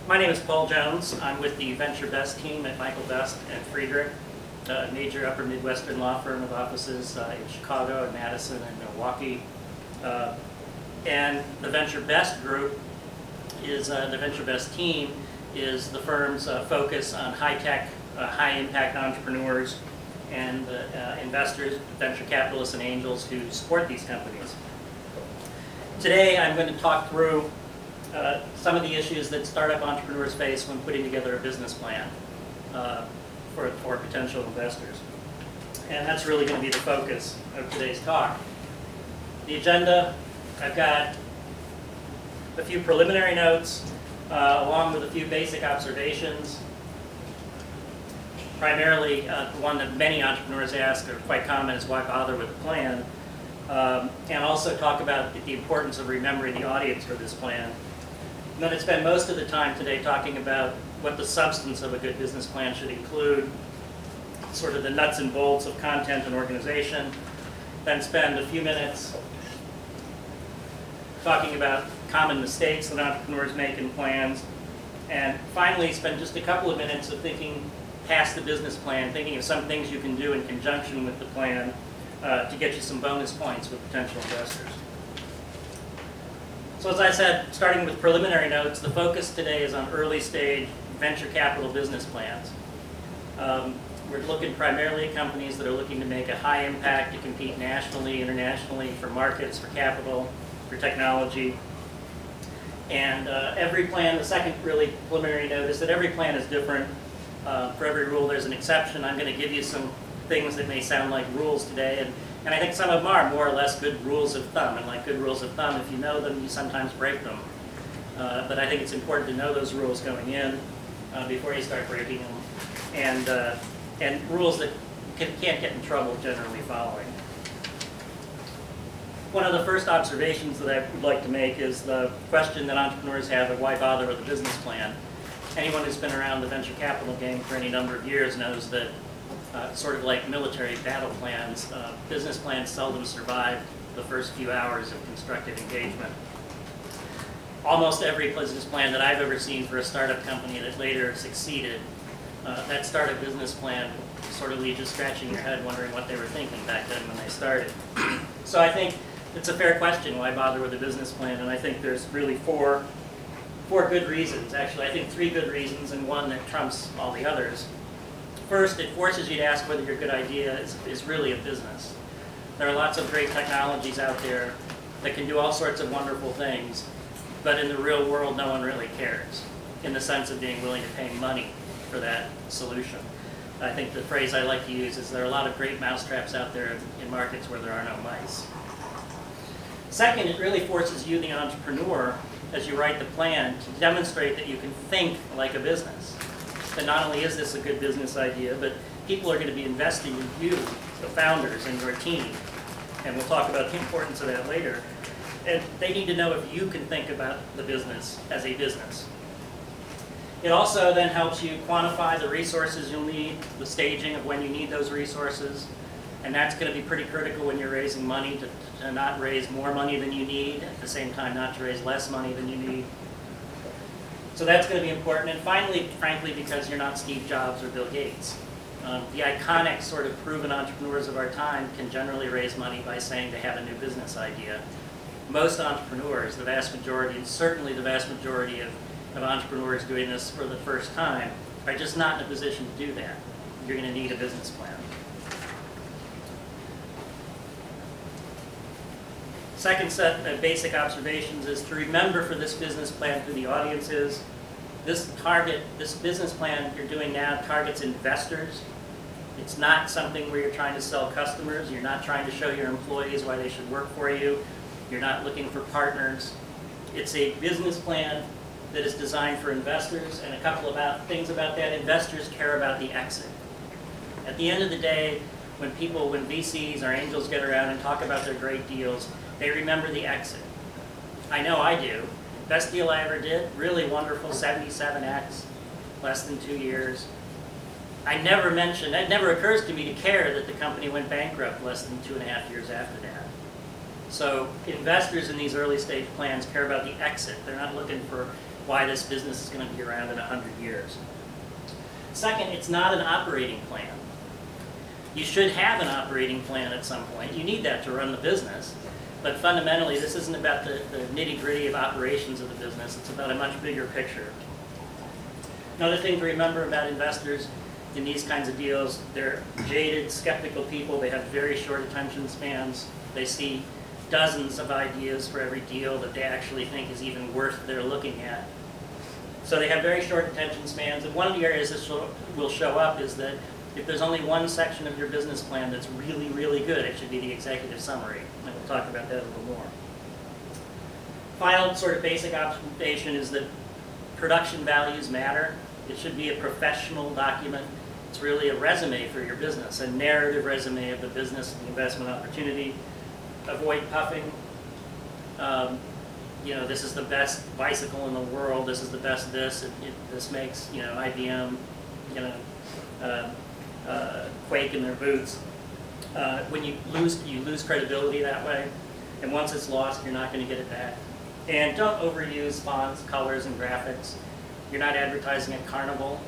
My name is Paul Jones. I'm with the Venture Best team at Michael Best and Friedrich, a major upper Midwestern law firm with offices in Chicago and Madison and Milwaukee. And the Venture Best group is, the Venture Best team is the firm's focus on high-tech, high-impact entrepreneurs and investors, venture capitalists and angels who support these companies. Today I'm going to talk through some of the issues that startup entrepreneurs face when putting together a business plan for potential investors. And that's really going to be the focus of today's talk. The agenda, I've got a few preliminary notes along with a few basic observations. Primarily, the one that many entrepreneurs ask, or quite common, is why bother with a plan? And also talk about the importance of remembering the audience for this plan. I'm going to spend most of the time today talking about what the substance of a good business plan should include, sort of the nuts and bolts of content and organization, then spend a few minutes talking about common mistakes that entrepreneurs make in plans, and finally spend just a couple of minutes of thinking past the business plan, thinking of some things you can do in conjunction with the plan to get you some bonus points with potential investors. So as I said, starting with preliminary notes, the focus today is on early stage venture capital business plans. We're looking primarily at companies that are looking to make a high impact to compete nationally, internationally, for markets, for capital, for technology. And every plan, the second really preliminary note is that every plan is different. For every rule there's an exception. I'm going to give you some things that may sound like rules today, and I think some of them are more or less good rules of thumb. And like good rules of thumb, if you know them, you sometimes break them. But I think it's important to know those rules going in before you start breaking them. And rules that can't get in trouble generally following. One of the first observations that I would like to make is the question that entrepreneurs have of why bother with a business plan. Anyone who's been around the venture capital game for any number of years knows that sort of like military battle plans, business plans seldom survive the first few hours of constructive engagement. Almost every business plan that I've ever seen for a startup company that later succeeded, that startup business plan sort of leaves you scratching your head wondering what they were thinking back then when they started. So I think it's a fair question, why bother with a business plan? And I think there's really four good reasons. Actually, I think three good reasons and one that trumps all the others. First, it forces you to ask whether your good idea is really a business. There are lots of great technologies out there that can do all sorts of wonderful things, but in the real world, no one really cares, in the sense of being willing to pay money for that solution. I think the phrase I like to use is there are a lot of great mousetraps out there in markets where there are no mice. Second, it really forces you, the entrepreneur, as you write the plan, to demonstrate that you can think like a business. That not only is this a good business idea, but people are going to be investing in you, the founders, and your team. And we'll talk about the importance of that later. And they need to know if you can think about the business as a business. It also then helps you quantify the resources you'll need, the staging of when you need those resources. And that's going to be pretty critical when you're raising money, to not raise more money than you need, at the same time not to raise less money than you need. So that's going to be important. And finally, frankly, because you're not Steve Jobs or Bill Gates. The iconic sort of proven entrepreneurs of our time can generally raise money by saying they have a new business idea. Most entrepreneurs, the vast majority, and certainly the vast majority of entrepreneurs doing this for the first time, are just not in a position to do that. You're going to need a business plan. Second set of basic observations is to remember for this business plan who the audience is. This business plan you're doing now targets investors. It's not something where you're trying to sell customers. You're not trying to show your employees why they should work for you. You're not looking for partners. It's a business plan that is designed for investors, and a couple of things about that. Investors care about the exit. At the end of the day, when VCs or angels get around and talk about their great deals, they remember the exit. I know I do. Best deal I ever did, really wonderful, 77x, less than 2 years. I never mentioned, it never occurs to me to care that the company went bankrupt less than 2.5 years after that. So investors in these early stage plans care about the exit. They're not looking for why this business is going to be around in 100 years. Second, it's not an operating plan. You should have an operating plan at some point. You need that to run the business. But fundamentally, this isn't about the nitty-gritty of operations of the business. It's about a much bigger picture. Another thing to remember about investors in these kinds of deals, they're jaded, skeptical people. They have very short attention spans. They see dozens of ideas for every deal that they actually think is even worth their looking at. So they have very short attention spans. And one of the areas this will show up is that if there's only one section of your business plan that's really, really good, it should be the executive summary. And we'll talk about that a little more. Final sort of basic observation is that production values matter. It should be a professional document. It's really a resume for your business, a narrative resume of the business and the investment opportunity. Avoid puffing. This is the best bicycle in the world. This is the best this. This makes, IBM, quake in their boots. When you lose credibility that way, and once it's lost, you're not going to get it back. And don't overuse fonts, colors, and graphics. You're not advertising at Carnival.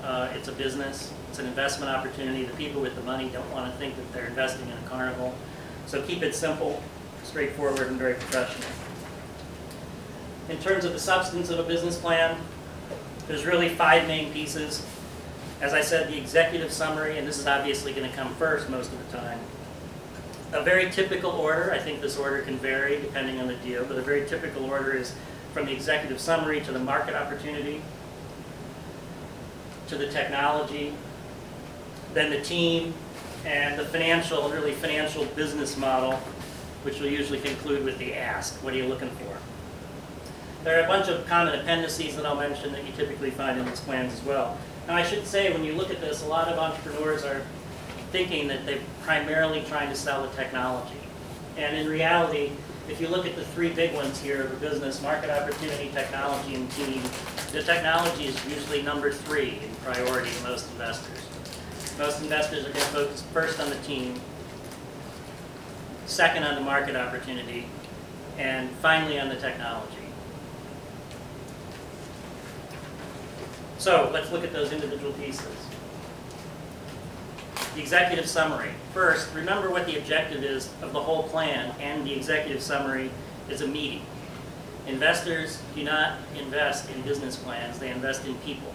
It's a business. It's an investment opportunity. The people with the money don't want to think that they're investing in a Carnival. So keep it simple, straightforward, and very professional. In terms of the substance of a business plan, there's really 5 main pieces. As I said, the executive summary, and this is obviously going to come first most of the time. A very typical order, I think this order can vary depending on the deal, but a very typical order is from the executive summary to the market opportunity, to the technology, then the team, and the financial business model, which will usually conclude with the ask. What are you looking for? There are a bunch of common appendices that I'll mention that you typically find in these plans as well. Now I should say, when you look at this, a lot of entrepreneurs are thinking that they're primarily trying to sell the technology. And in reality, if you look at the 3 big ones here, the business, market opportunity, technology, and team, the technology is usually number 3 in priority to most investors. Most investors are going to focus first on the team, second on the market opportunity, and finally on the technology. So let's look at those individual pieces. The executive summary. First, remember what the objective is of the whole plan, and the executive summary is a meeting. Investors do not invest in business plans, they invest in people.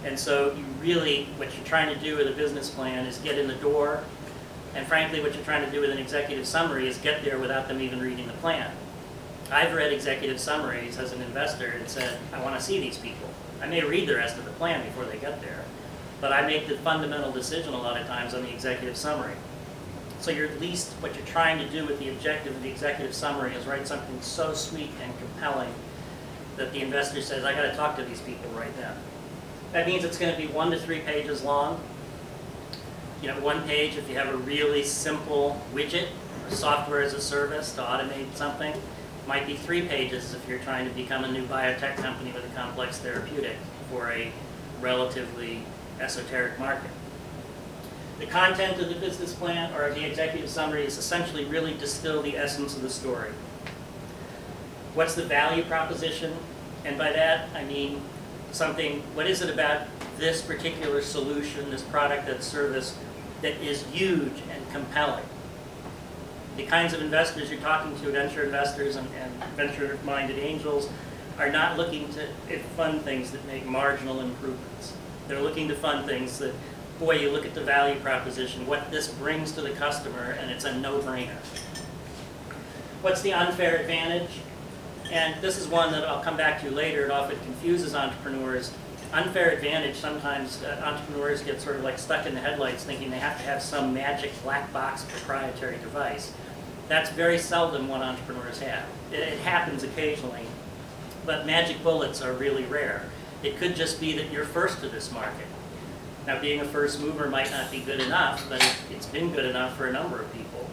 And so what you're trying to do with a business plan is get in the door, and frankly what you're trying to do with an executive summary is get there without them even reading the plan. I've read executive summaries as an investor and said, I want to see these people. I may read the rest of the plan before they get there, but I make the fundamental decision a lot of times on the executive summary. So what you're trying to do with the objective of the executive summary is write something so sweet and compelling that the investor says, I got to talk to these people right now. That means it's going to be 1 to 3 pages long. One page if you have a really simple widget, or software as a service to automate something. Might be 3 pages if you're trying to become a new biotech company with a complex therapeutic for a relatively esoteric market. The content of the business plan or the executive summary is essentially really distill the essence of the story. What's the value proposition? And by that I mean what is it about this particular solution, this product, that service that is huge and compelling? The kinds of investors you're talking to, venture investors and venture-minded angels, are not looking to fund things that make marginal improvements. They're looking to fund things that, boy, you look at the value proposition, what this brings to the customer, and it's a no-brainer. What's the unfair advantage? And this is one that I'll come back to later. It often confuses entrepreneurs. Unfair advantage, sometimes entrepreneurs get sort of like stuck in the headlights thinking they have to have some magic black box proprietary device. That's very seldom what entrepreneurs have. It happens occasionally, but magic bullets are really rare. It could just be that you're first to this market. Now, being a first mover might not be good enough, but it's been good enough for a number of people.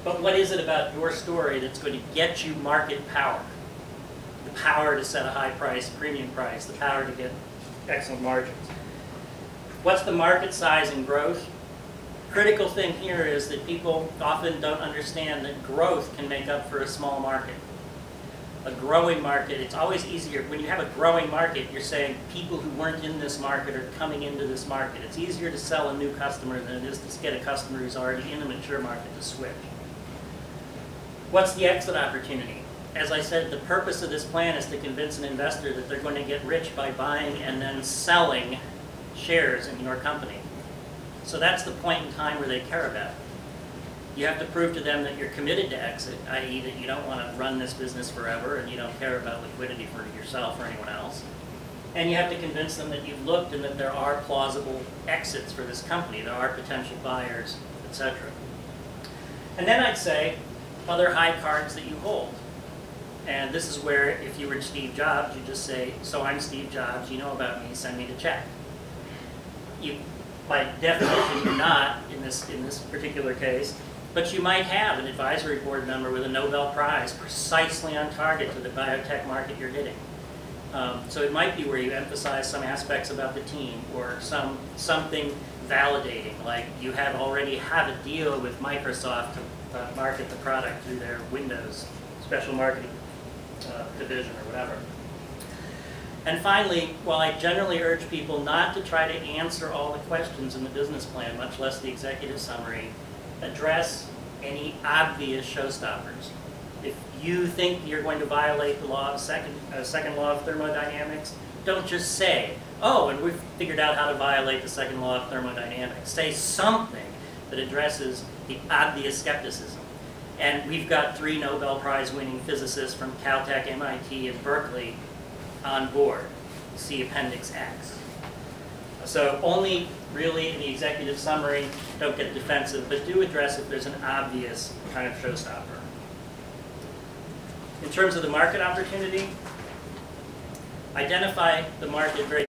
But what is it about your story that's going to get you market power? The power to set a high price, premium price, the power to get excellent margins. What's the market size and growth? critical thing here is that people often don't understand that growth can make up for a small market. A growing market, it's always easier. When you have a growing market, you're saying people who weren't in this market are coming into this market. It's easier to sell a new customer than it is to get a customer who's already in a mature market to switch. What's the exit opportunity? As I said, the purpose of this plan is to convince an investor that they're going to get rich by buying and then selling shares in your company. So that's the point in time where they care about. You have to prove to them that you're committed to exit, i.e. that you don't want to run this business forever and you don't care about liquidity for yourself or anyone else. And you have to convince them that you've looked and that there are plausible exits for this company. There are potential buyers, etc. And then I'd say other high cards that you hold. And this is where, if you were Steve Jobs, you just say, so I'm Steve Jobs, you know about me, send me the check. You, by definition, you're not in this particular case, but you might have an advisory board member with a Nobel Prize precisely on target to the biotech market you're hitting. So it might be where you emphasize some aspects about the team or something validating, like you already have a deal with Microsoft to market the product through their Windows special marketing division or whatever. And finally, while I generally urge people not to try to answer all the questions in the business plan, much less the executive summary, address any obvious showstoppers. If you think you're going to violate the law of second law of thermodynamics, don't just say, oh, and we've figured out how to violate the second law of thermodynamics. Say something that addresses the obvious skepticism. And we've got 3 Nobel Prize winning physicists from Caltech, MIT, and Berkeley on board. See Appendix X. So only really in the executive summary, don't get defensive, but do address if there's an obvious kind of showstopper. In terms of the market opportunity, identify the market very